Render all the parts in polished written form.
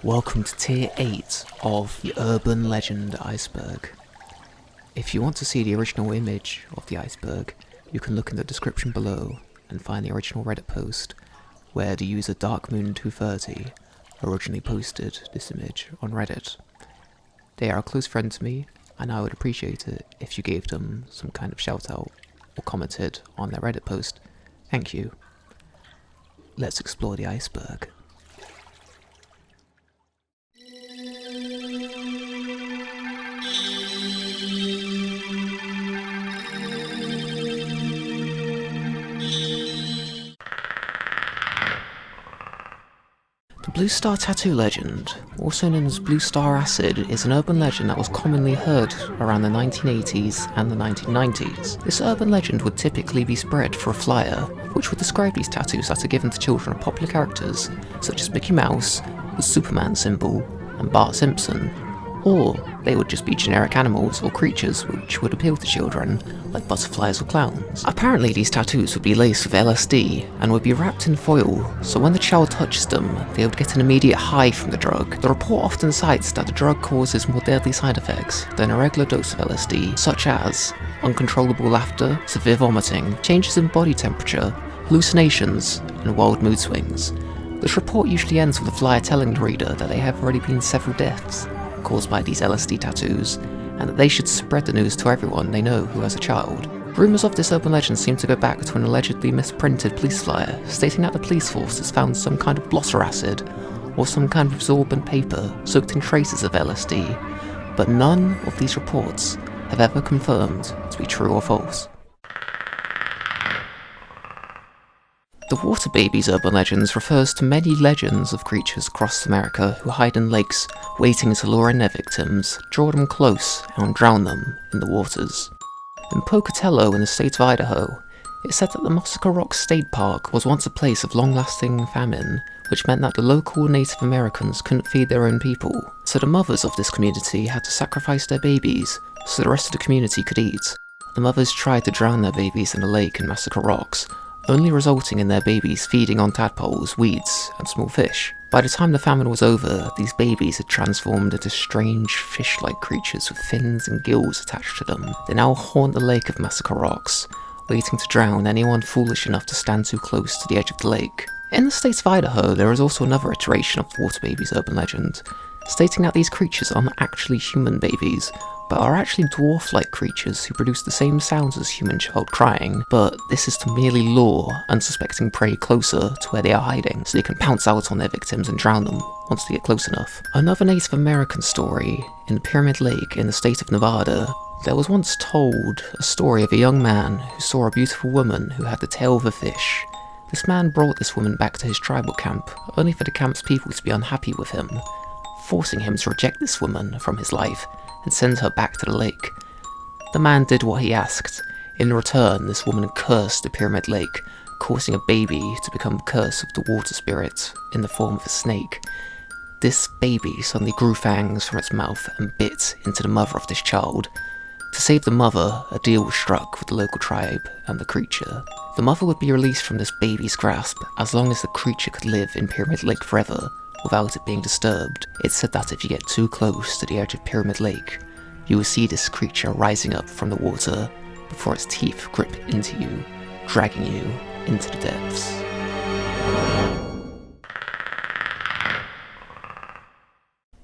Welcome to Tier 8 of the Urban Legend Iceberg. If you want to see the original image of the iceberg, you can look in the description below and find the original Reddit post where the user DarkMoon230 originally posted this image on Reddit. They are a close friend to me, and I would appreciate it if you gave them some kind of shout out or commented on their Reddit post. Thank you. Let's explore the iceberg. The Blue Star Tattoo legend, also known as Blue Star Acid, is an urban legend that was commonly heard around the 1980s and the 1990s. This urban legend would typically be spread for a flyer, which would describe these tattoos that are given to children of popular characters such as Mickey Mouse, the Superman symbol, and Bart Simpson. Or they would just be generic animals or creatures which would appeal to children, like butterflies or clowns. Apparently these tattoos would be laced with LSD and would be wrapped in foil, so when the child touches them, they would get an immediate high from the drug. The report often cites that the drug causes more deadly side effects than a regular dose of LSD, such as uncontrollable laughter, severe vomiting, changes in body temperature, hallucinations, and wild mood swings. This report usually ends with the flyer telling the reader that there have already been several deaths caused by these LSD tattoos, and that they should spread the news to everyone they know who has a child. Rumours of this urban legend seem to go back to an allegedly misprinted police flyer, stating that the police force has found some kind of blotter acid, or some kind of absorbent paper soaked in traces of LSD, but none of these reports have ever confirmed to be true or false. The Water Babies urban legends refers to many legends of creatures across America who hide in lakes, waiting to lure in their victims, draw them close, and drown them in the waters. In Pocatello in the state of Idaho, it's said that the Muscatine Rocks State Park was once a place of long-lasting famine, which meant that the local Native Americans couldn't feed their own people, so the mothers of this community had to sacrifice their babies so the rest of the community could eat. The mothers tried to drown their babies in the lake in Muscatine Rocks, only resulting in their babies feeding on tadpoles, weeds, and small fish. By the time the famine was over, these babies had transformed into strange fish-like creatures with fins and gills attached to them. They now haunt the lake of Muscatine Rocks, waiting to drown anyone foolish enough to stand too close to the edge of the lake. In the state of Idaho, there is also another iteration of the Water Babies urban legend, stating that these creatures are not actually human babies, but are actually dwarf-like creatures who produce the same sounds as human child crying, but this is to merely lure unsuspecting prey closer to where they are hiding, so they can pounce out on their victims and drown them once they get close enough. Another Native American story, in Pyramid Lake in the state of Nevada, there was once told a story of a young man who saw a beautiful woman who had the tail of a fish. This man brought this woman back to his tribal camp, only for the camp's people to be unhappy with him, forcing him to reject this woman from his life and send her back to the lake. The man did what he asked. In return, this woman cursed the Pyramid Lake, causing a baby to become the curse of the water spirit in the form of a snake. This baby suddenly grew fangs from its mouth and bit into the mother of this child. To save the mother, a deal was struck with the local tribe and the creature. The mother would be released from this baby's grasp as long as the creature could live in Pyramid Lake forever, without it being disturbed. It's said that if you get too close to the edge of Pyramid Lake, you will see this creature rising up from the water before its teeth grip into you, dragging you into the depths.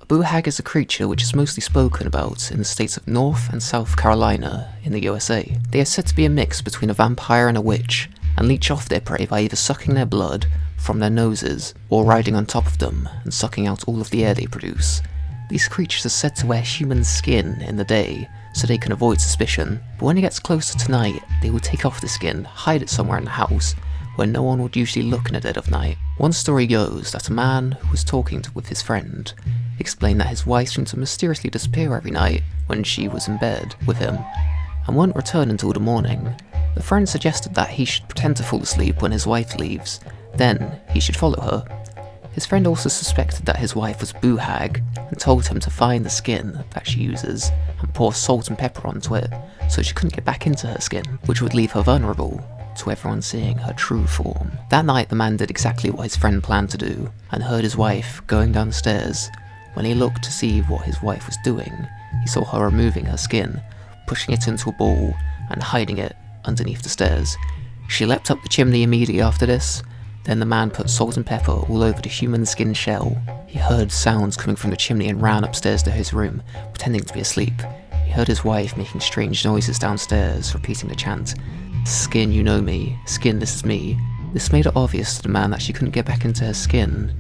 A boohag is a creature which is mostly spoken about in the states of North and South Carolina in the USA. They are said to be a mix between a vampire and a witch, and leech off their prey by either sucking their blood from their noses, or riding on top of them and sucking out all of the air they produce. These creatures are said to wear human skin in the day, so they can avoid suspicion, but when it gets closer to night, they will take off the skin, hide it somewhere in the house, where no one would usually look in the dead of night. One story goes that a man who was talking with his friend explained that his wife seemed to mysteriously disappear every night when she was in bed with him, and wouldn't return until the morning. The friend suggested that he should pretend to fall asleep when his wife leaves, then he should follow her. His friend also suspected that his wife was boohag and told him to find the skin that she uses and pour salt and pepper onto it so she couldn't get back into her skin, which would leave her vulnerable. to everyone seeing her true form. That night, the man did exactly what his friend planned to do, and heard his wife going down the stairs. When he looked to see what his wife was doing, he saw her removing her skin, pushing it into a ball, and hiding it underneath the stairs. She leapt up the chimney immediately after this. Then the man put salt and pepper all over the human skin shell. He heard sounds coming from the chimney and ran upstairs to his room, pretending to be asleep. He heard his wife making strange noises downstairs, repeating the chant, "Skin, you know me. Skin, this is me." This made it obvious to the man that she couldn't get back into her skin.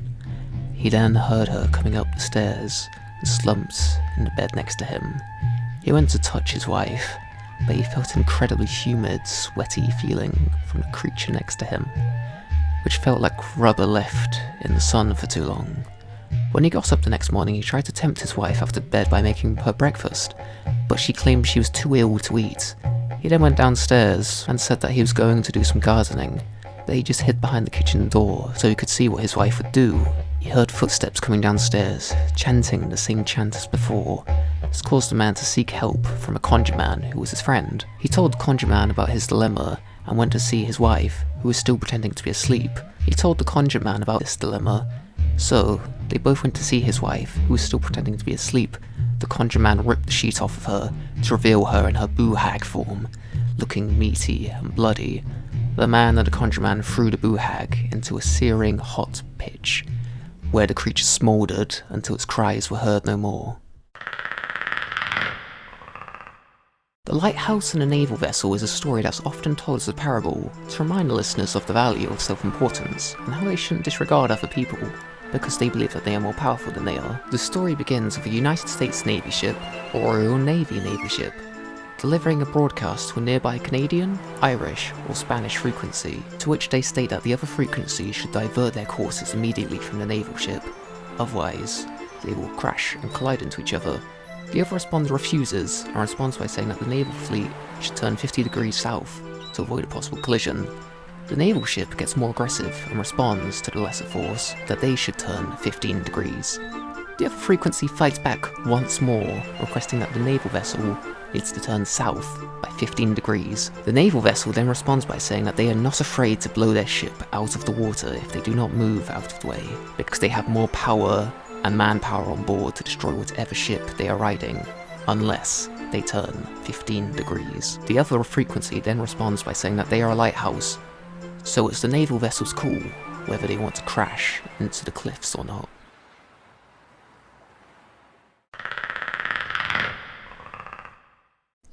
He then heard her coming up the stairs and slumped in the bed next to him. He went to touch his wife, but he felt an incredibly humid, sweaty feeling from the creature next to him, which felt like rubber left in the sun for too long. When he got up the next morning, he tried to tempt his wife after bed by making her breakfast, but she claimed she was too ill to eat. He then went downstairs and said that he was going to do some gardening, but he just hid behind the kitchen door so he could see what his wife would do. He heard footsteps coming downstairs, chanting the same chant as before. This caused the man to seek help from a conjure man who was his friend. He told the conjure man about his dilemma and went to see his wife, who was still pretending to be asleep. He told the conjure man about this dilemma, so they both went to see his wife, who was still pretending to be asleep. The conjure man ripped the sheet off of her to reveal her in her boo-hag form, looking meaty and bloody. The man and the conjure man threw the boo-hag into a searing hot pitch, where the creature smouldered until its cries were heard no more. The lighthouse and a naval vessel is a story that's often told as a parable to remind the listeners of the value of self-importance and how they shouldn't disregard other people because they believe that they are more powerful than they are. The story begins with a United States Navy ship, or Royal Navy Navy ship, delivering a broadcast to a nearby Canadian, Irish, or Spanish frequency, to which they state that the other frequency should divert their courses immediately from the naval ship, otherwise they will crash and collide into each other. The other responder refuses and responds by saying that the naval fleet should turn 50 degrees south to avoid a possible collision. The naval ship gets more aggressive and responds to the lesser force that they should turn 15 degrees. The other frequency fights back once more, requesting that the naval vessel needs to turn south by 15 degrees. The naval vessel then responds by saying that they are not afraid to blow their ship out of the water if they do not move out of the way, because they have more power and manpower on board to destroy whatever ship they are riding, unless they turn 15 degrees. The other frequency then responds by saying that they are a lighthouse, so it's the naval vessel's call whether they want to crash into the cliffs or not.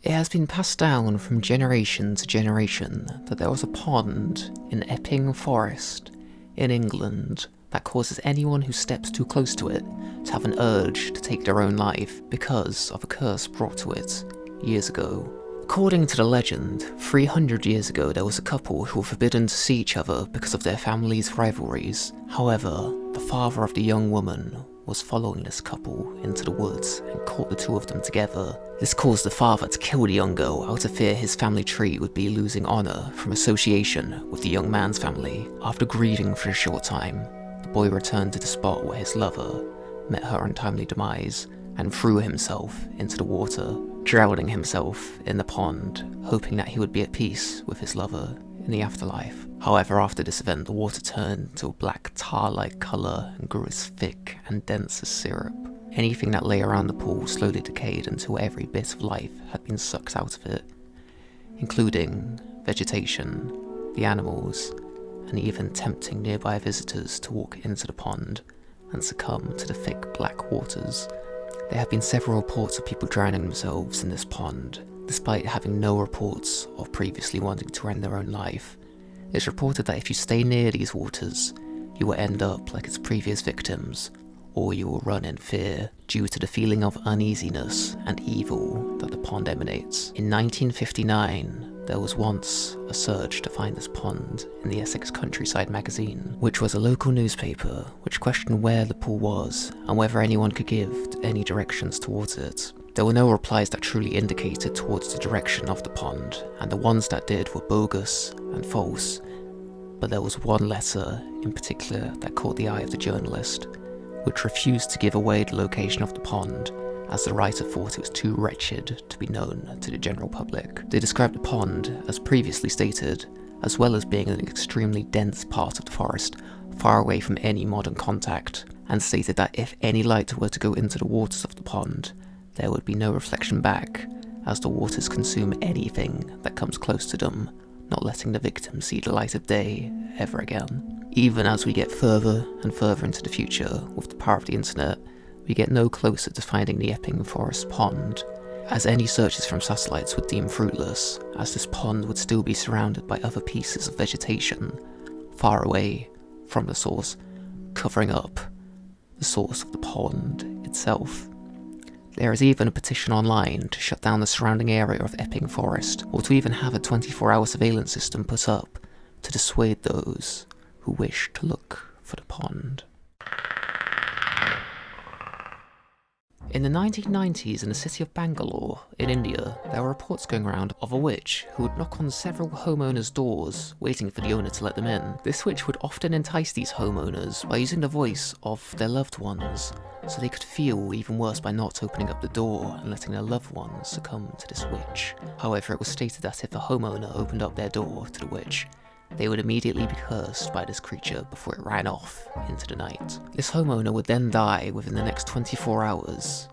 It has been passed down from generation to generation that there was a pond in Epping Forest in England that causes anyone who steps too close to it to have an urge to take their own life because of a curse brought to it years ago. According to the legend, 300 years ago there was a couple who were forbidden to see each other because of their family's rivalries. However, the father of the young woman was following this couple into the woods and caught the two of them together. This caused the father to kill the young girl out of fear his family tree would be losing honour from association with the young man's family. After grieving for a short time, the boy returned to the spot where his lover met her untimely demise and threw himself into the water, drowning himself in the pond, hoping that he would be at peace with his lover in the afterlife. However, after this event, the water turned to a black tar-like colour and grew as thick and dense as syrup. Anything that lay around the pool slowly decayed until every bit of life had been sucked out of it, including vegetation, the animals, and even tempting nearby visitors to walk into the pond and succumb to the thick black waters. There have been several reports of people drowning themselves in this pond, despite having no reports of previously wanting to end their own life. It's reported that if you stay near these waters, you will end up like its previous victims, or you will run in fear due to the feeling of uneasiness and evil that the pond emanates. In 1959, there was once a search to find this pond in the Essex Countryside magazine, which was a local newspaper which questioned where the pool was and whether anyone could give any directions towards it. There were no replies that truly indicated towards the direction of the pond, and the ones that did were bogus and false, but there was one letter in particular that caught the eye of the journalist, which refused to give away the location of the pond, as the writer thought it was too wretched to be known to the general public. They described the pond, as previously stated, as well as being an extremely dense part of the forest, far away from any modern contact, and stated that if any light were to go into the waters of the pond, there would be no reflection back, as the waters consume anything that comes close to them, not letting the victim see the light of day ever again. Even as we get further and further into the future with the power of the internet, we get no closer to finding the Epping Forest Pond, as any searches from satellites would deem fruitless, as this pond would still be surrounded by other pieces of vegetation, far away from the source, covering up the source of the pond itself. There is even a petition online to shut down the surrounding area of Epping Forest, or to even have a 24-hour surveillance system put up to dissuade those who wish to look for the pond. In the 1990s in the city of Bangalore, in India, there were reports going around of a witch who would knock on several homeowners' doors, waiting for the owner to let them in. This witch would often entice these homeowners by using the voice of their loved ones, so they could feel even worse by not opening up the door and letting their loved ones succumb to this witch. However, it was stated that if a homeowner opened up their door to the witch, they would immediately be cursed by this creature before it ran off into the night. This homeowner would then die within the next 24 hours.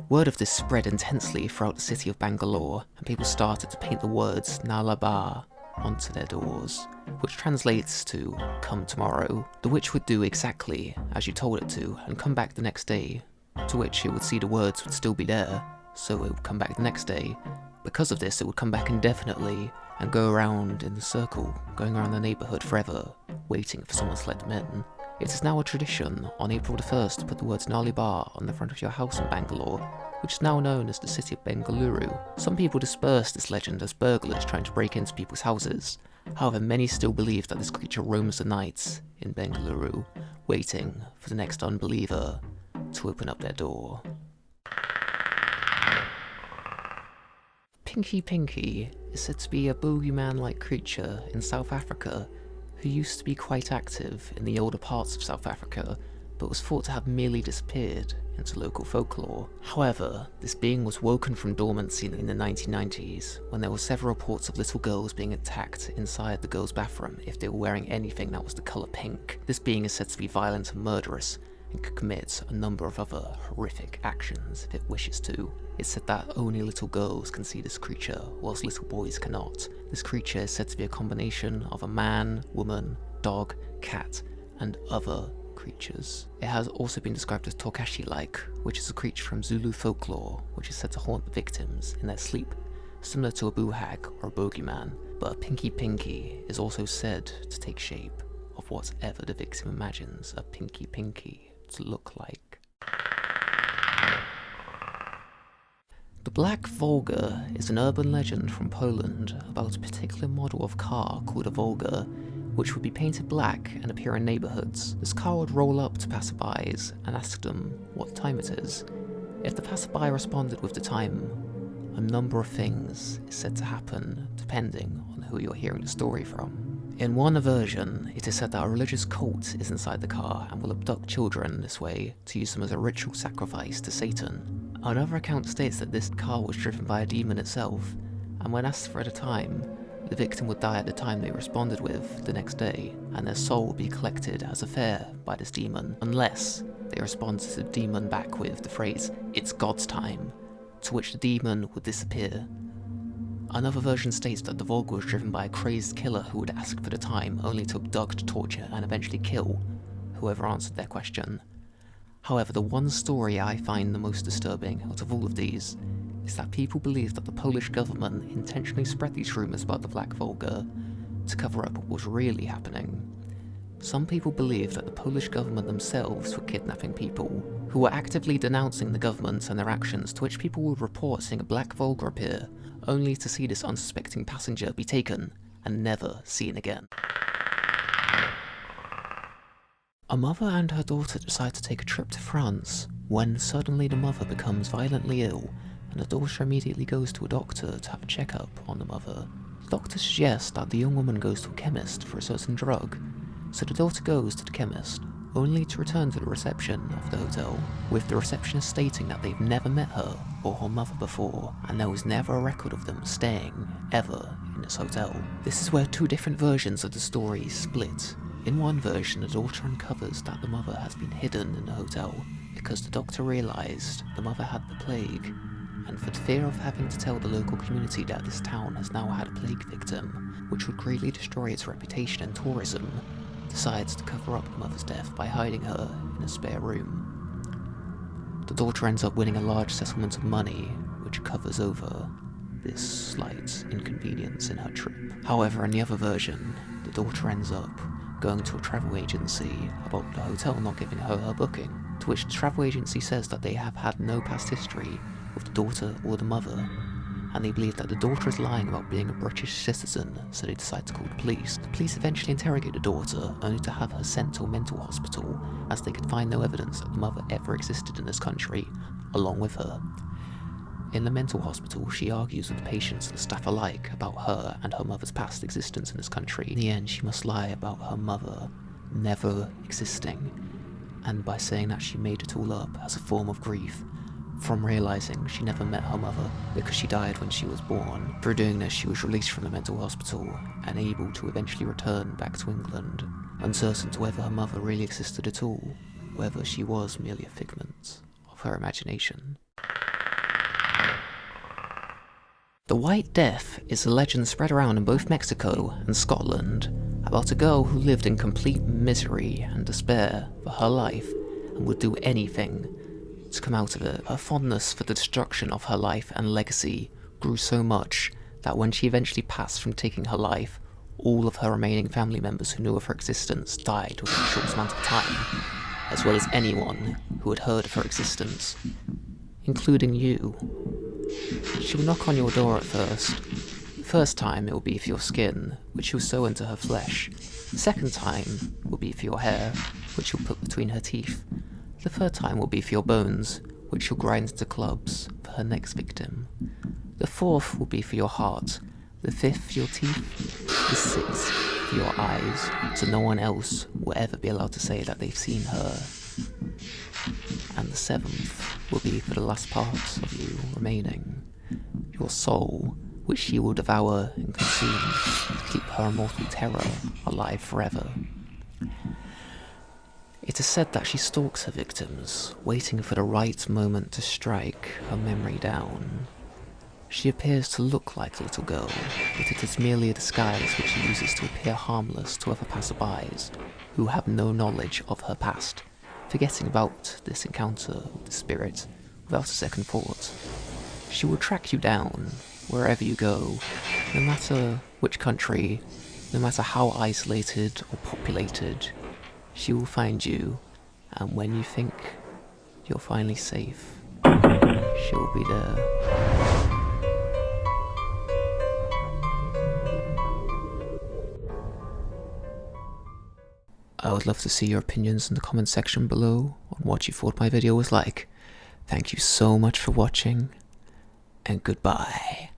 Word of this spread intensely throughout the city of Bangalore, and people started to paint the words Nalaba onto their doors, which translates to "come tomorrow." The witch would do exactly as you told it to, and come back the next day, to which it would see the words would still be there, so it would come back the next day. Because of this, it would come back indefinitely, and go around in the circle, going around the neighbourhood forever, waiting for someone to let them in. It is now a tradition on April the 1st to put the words Nalibar on the front of your house in Bangalore, which is now known as the city of Bengaluru. Some people disperse this legend as burglars trying to break into people's houses. However, many still believe that this creature roams the nights in Bengaluru, waiting for the next unbeliever to open up their door. Pinky Pinky is said to be a bogeyman-like creature in South Africa who used to be quite active in the older parts of South Africa, but was thought to have merely disappeared into local folklore. However, this being was woken from dormancy in the 1990s, when there were several reports of little girls being attacked inside the girls' bathroom if they were wearing anything that was the colour pink. This being is said to be violent and murderous, and could commit a number of other horrific actions if it wishes to. It's said that only little girls can see this creature, whilst little boys cannot. This creature is said to be a combination of a man, woman, dog, cat, and other creatures. It has also been described as Tokashi-like, which is a creature from Zulu folklore, which is said to haunt the victims in their sleep, similar to a boo-hag or a bogeyman. But a Pinky Pinky is also said to take shape of whatever the victim imagines a Pinky Pinky to look like. The Black Volga is an urban legend from Poland about a particular model of car called a Volga, which would be painted black and appear in neighbourhoods. This car would roll up to passerbys and ask them what time it is. If the passerby responded with the time, a number of things is said to happen depending on who you're hearing the story from. In one version, it is said that a religious cult is inside the car and will abduct children this way to use them as a ritual sacrifice to Satan. Another account states that this car was driven by a demon itself, and when asked for at a time, the victim would die at the time they responded with the next day, and their soul would be collected as a fare by this demon, unless they responded to the demon back with the phrase, "It's God's time," to which the demon would disappear. Another version states that the Volga was driven by a crazed killer who would ask for the time only to abduct, torture, and eventually kill whoever answered their question. However, the one story I find the most disturbing out of all of these is that people believe that the Polish government intentionally spread these rumours about the Black Volga to cover up what was really happening. Some people believe that the Polish government themselves were kidnapping people who were actively denouncing the government and their actions, to which people would report seeing a Black Volga appear, only to see this unsuspecting passenger be taken and never seen again. A mother and her daughter decide to take a trip to France, when suddenly the mother becomes violently ill, and the daughter immediately goes to a doctor to have a checkup on the mother. The doctor suggests that the young woman goes to a chemist for a certain drug, so the daughter goes to the chemist, only to return to the reception of the hotel, with the receptionist stating that they've never met her or her mother before, and there was never a record of them staying, ever, in this hotel. This is where two different versions of the story split. In one version, the daughter uncovers that the mother has been hidden in the hotel because the doctor realised the mother had the plague, and for fear of having to tell the local community that this town has now had a plague victim, which would greatly destroy its reputation and tourism, decides to cover up the mother's death by hiding her in a spare room. The daughter ends up winning a large settlement of money, which covers over this slight inconvenience in her trip. However, in the other version, the daughter ends up going to a travel agency about the hotel not giving her her booking, to which the travel agency says that they have had no past history with the daughter or the mother, and they believe that the daughter is lying about being a British citizen, so they decide to call the police. The police eventually interrogate the daughter, only to have her sent to a mental hospital, as they could find no evidence that the mother ever existed in this country, along with her. In the mental hospital, she argues with the patients and the staff alike about her and her mother's past existence in this country. In the end, she must lie about her mother never existing, and by saying that she made it all up as a form of grief, from realising she never met her mother because she died when she was born. Through doing this, she was released from the mental hospital and able to eventually return back to England, uncertain to whether her mother really existed at all, or whether she was merely a figment of her imagination. The White Death is a legend spread around in both Mexico and Scotland about a girl who lived in complete misery and despair for her life and would do anything to come out of it. Her fondness for the destruction of her life and legacy grew so much that when she eventually passed from taking her life, all of her remaining family members who knew of her existence died within a short amount of time, as well as anyone who had heard of her existence, including you. She will knock on your door at first. The first time it will be for your skin, which she'll sew into her flesh. The second time will be for your hair, which she'll put between her teeth. The third time will be for your bones, which she'll grind into clubs for her next victim. The fourth will be for your heart. The fifth for your teeth. The sixth for your eyes, so no one else will ever be allowed to say that they've seen her. And the seventh will be for the last parts of you remaining, your soul, which she will devour and consume to keep her immortal terror alive forever. It is said that she stalks her victims, waiting for the right moment to strike her memory down. She appears to look like a little girl, but it is merely a disguise which she uses to appear harmless to other passerbys, who have no knowledge of her past, forgetting about this encounter with the spirit without a second thought. She will track you down, wherever you go, no matter which country, no matter how isolated or populated. She will find you, and when you think you're finally safe, she'll be there. I would love to see your opinions in the comment section below on what you thought my video was like. Thank you so much for watching, and goodbye.